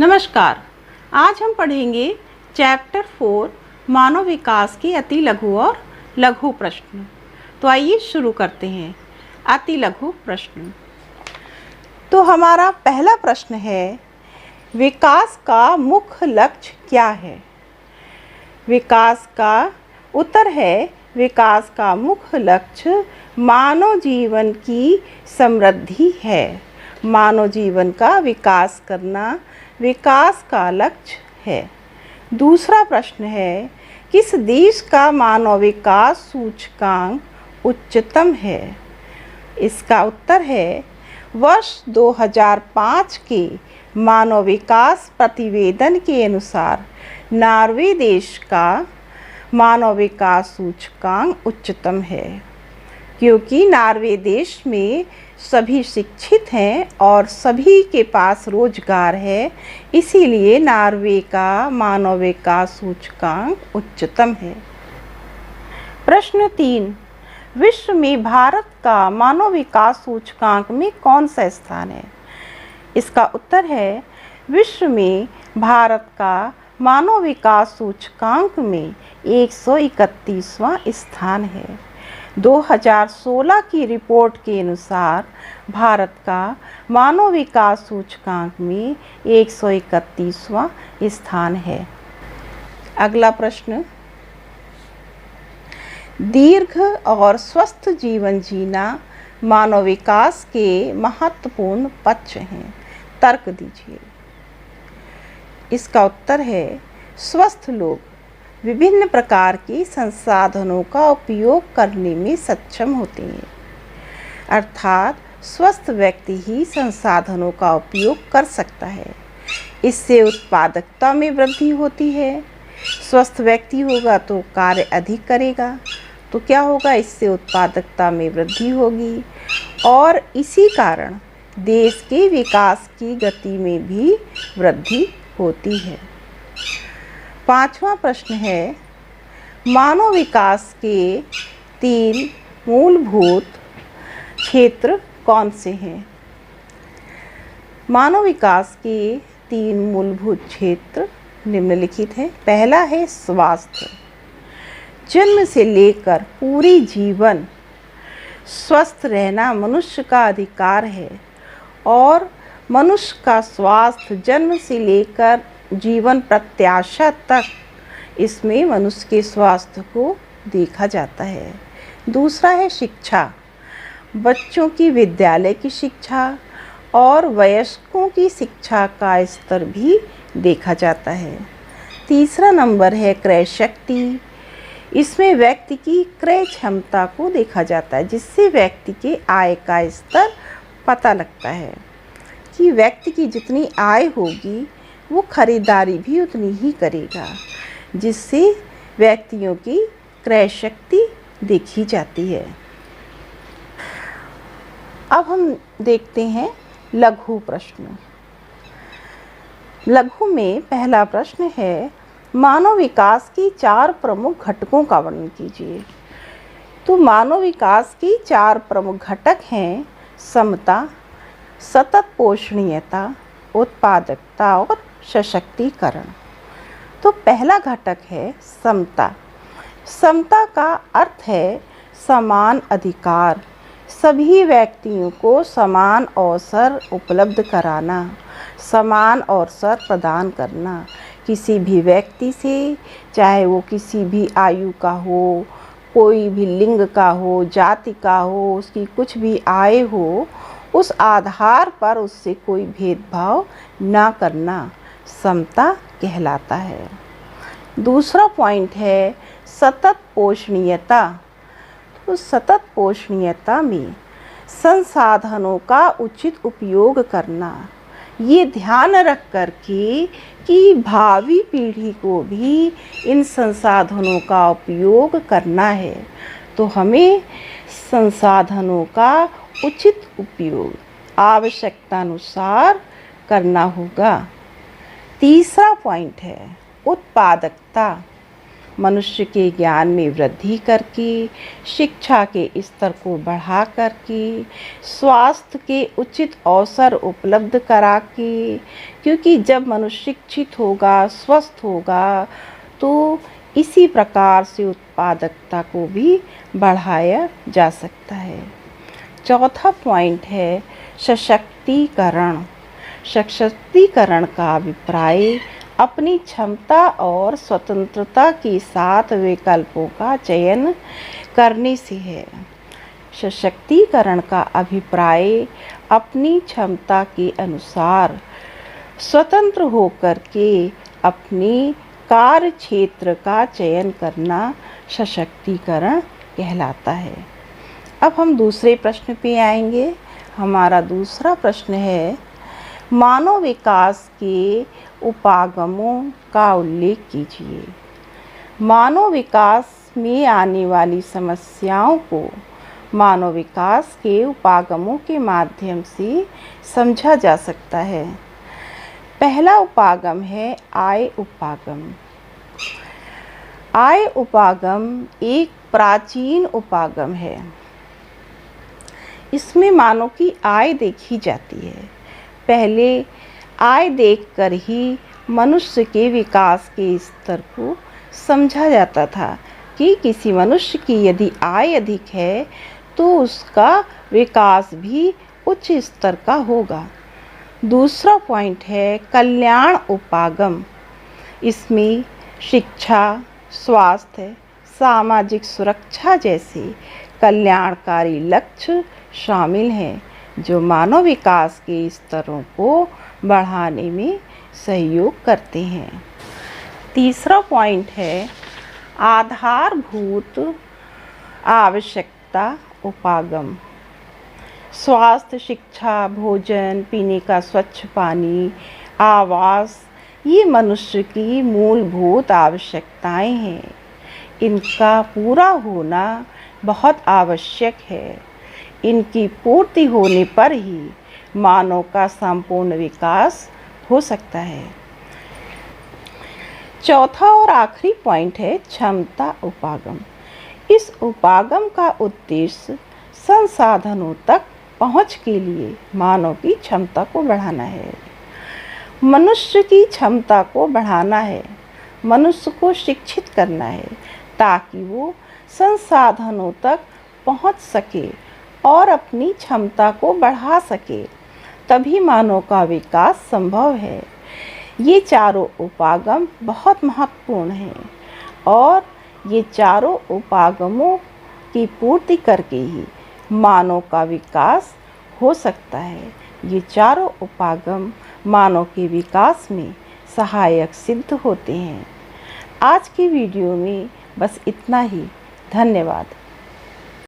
नमस्कार। आज हम पढ़ेंगे चैप्टर 4 मानव विकास के अति लघु और लघु प्रश्न। तो आइए शुरू करते हैं। अति लघु प्रश्न। तो हमारा पहला प्रश्न है, विकास का मुख्य लक्ष्य क्या है? विकास का उत्तर है, विकास का मुख्य लक्ष्य मानव जीवन की समृद्धि है। मानव जीवन का विकास करना विकास का लक्ष्य है। दूसरा प्रश्न है, किस देश का मानव विकास सूचकांक उच्चतम है? इसका उत्तर है, वर्ष 2005 के मानव विकास प्रतिवेदन के अनुसार नॉर्वे देश का मानव विकास सूचकांक उच्चतम है, क्योंकि नॉर्वे देश में सभी शिक्षित हैं और सभी के पास रोजगार है, इसीलिए नॉर्वे का मानव विकास सूचकांक उच्चतम है। प्रश्न 3, विश्व में भारत का मानव विकास सूचकांक में कौन सा स्थान है? इसका उत्तर है, विश्व में भारत का मानव विकास सूचकांक में 131वां स्थान है। 2016 की रिपोर्ट के अनुसार भारत का मानव विकास सूचकांक में 131वां स्थान है। अगला प्रश्न, दीर्घ और स्वस्थ जीवन जीना मानव विकास के महत्वपूर्ण पक्ष हैं। तर्क दीजिए। इसका उत्तर है, स्वस्थ लोग विभिन्न प्रकार के संसाधनों का उपयोग करने में सक्षम होते हैं। अर्थात स्वस्थ व्यक्ति ही संसाधनों का उपयोग कर सकता है। इससे उत्पादकता में वृद्धि होती है। स्वस्थ व्यक्ति होगा तो कार्य अधिक करेगा, तो क्या होगा? इससे उत्पादकता में वृद्धि होगी और इसी कारण देश के विकास की गति में भी वृद्धि होती है। पांचवा प्रश्न है, मानव विकास के 3 मूलभूत क्षेत्र कौन से हैं? मानव विकास के 3 मूलभूत क्षेत्र निम्नलिखित हैं। पहला है स्वास्थ्य। जन्म से लेकर पूरी जीवन स्वस्थ रहना मनुष्य का अधिकार है और मनुष्य का स्वास्थ्य जन्म से लेकर जीवन प्रत्याशा तक, इसमें मनुष्य के स्वास्थ्य को देखा जाता है। दूसरा है शिक्षा। बच्चों की विद्यालय की शिक्षा और वयस्कों की शिक्षा का स्तर भी देखा जाता है। तीसरा नंबर है क्रय शक्ति। इसमें व्यक्ति की क्रय क्षमता को देखा जाता है, जिससे व्यक्ति के आय का स्तर पता लगता है कि व्यक्ति की जितनी आय होगी वो खरीदारी भी उतनी ही करेगा, जिससे व्यक्तियों की क्रय शक्ति देखी जाती है। अब हम देखते हैं लघु प्रश्न। लघु में पहला प्रश्न है, मानव विकास की 4 प्रमुख घटकों का वर्णन कीजिए। तो मानव विकास की 4 प्रमुख घटक हैं, समता, सतत पोषणीयता, उत्पादकता और सशक्तिकरण। तो पहला घटक है समता। समता का अर्थ है समान अधिकार, सभी व्यक्तियों को समान अवसर उपलब्ध कराना, समान अवसर प्रदान करना। किसी भी व्यक्ति से, चाहे वो किसी भी आयु का हो, कोई भी लिंग का हो, जाति का हो, उसकी कुछ भी आय हो, उस आधार पर उससे कोई भेदभाव ना करना समता कहलाता है। दूसरा पॉइंट है सतत पोषणीयता। तो सतत पोषणीयता में संसाधनों का उचित उपयोग करना, ये ध्यान रख कर के कि भावी पीढ़ी को भी इन संसाधनों का उपयोग करना है, तो हमें संसाधनों का उचित उपयोग आवश्यकता अनुसार करना होगा। तीसरा पॉइंट है उत्पादकता। मनुष्य के ज्ञान में वृद्धि करके, शिक्षा के स्तर को बढ़ा करके, स्वास्थ्य के उचित अवसर उपलब्ध करा के, क्योंकि जब मनुष्य शिक्षित होगा, स्वस्थ होगा, तो इसी प्रकार से उत्पादकता को भी बढ़ाया जा सकता है। चौथा पॉइंट है सशक्तिकरण। सशक्तिकरण का अभिप्राय अपनी क्षमता और स्वतंत्रता के साथ विकल्पों का चयन करने से है। सशक्तिकरण का अभिप्राय अपनी क्षमता के अनुसार स्वतंत्र होकर के अपनी कार्य क्षेत्र का चयन करना सशक्तिकरण कहलाता है। अब हम दूसरे प्रश्न पे आएंगे। हमारा दूसरा प्रश्न है मानव विकास के उपागमों का उल्लेख कीजिए। मानव विकास में आने वाली समस्याओं को मानव विकास के उपागमों के माध्यम से समझा जा सकता है। पहला उपागम है आय उपागम। आय उपागम एक प्राचीन उपागम है। इसमें मानव की आय देखी जाती है। पहले आय देखकर ही मनुष्य के विकास के स्तर को समझा जाता था कि किसी मनुष्य की यदि आय अधिक है तो उसका विकास भी उच्च स्तर का होगा। दूसरा पॉइंट है कल्याण उपागम। इसमें शिक्षा, स्वास्थ्य, सामाजिक सुरक्षा जैसे कल्याणकारी लक्ष्य शामिल हैं जो मानव विकास के स्तरों को बढ़ाने में सहयोग करते हैं। तीसरा पॉइंट है आधारभूत आवश्यकता उपागम। स्वास्थ्य, शिक्षा, भोजन, पीने का स्वच्छ पानी, आवास, ये मनुष्य की मूलभूत आवश्यकताएं हैं। इनका पूरा होना बहुत आवश्यक है। इनकी पूर्ति होने पर ही मानव का संपूर्ण विकास हो सकता है। चौथा और आखिरी पॉइंट है क्षमता उपागम। इस उपागम का उद्देश्य संसाधनों तक पहुंच के लिए मानव की क्षमता को बढ़ाना है। मनुष्य की क्षमता को बढ़ाना है। मनुष्य को शिक्षित करना है ताकि वो संसाधनों तक पहुंच सके और अपनी क्षमता को बढ़ा सके। तभी मानव का विकास संभव है। ये चारों उपागम बहुत महत्वपूर्ण हैं और ये चारों उपागमों की पूर्ति करके ही मानव का विकास हो सकता है। ये चारों उपागम मानव के विकास में सहायक सिद्ध होते हैं। आज की वीडियो में बस इतना ही। धन्यवाद।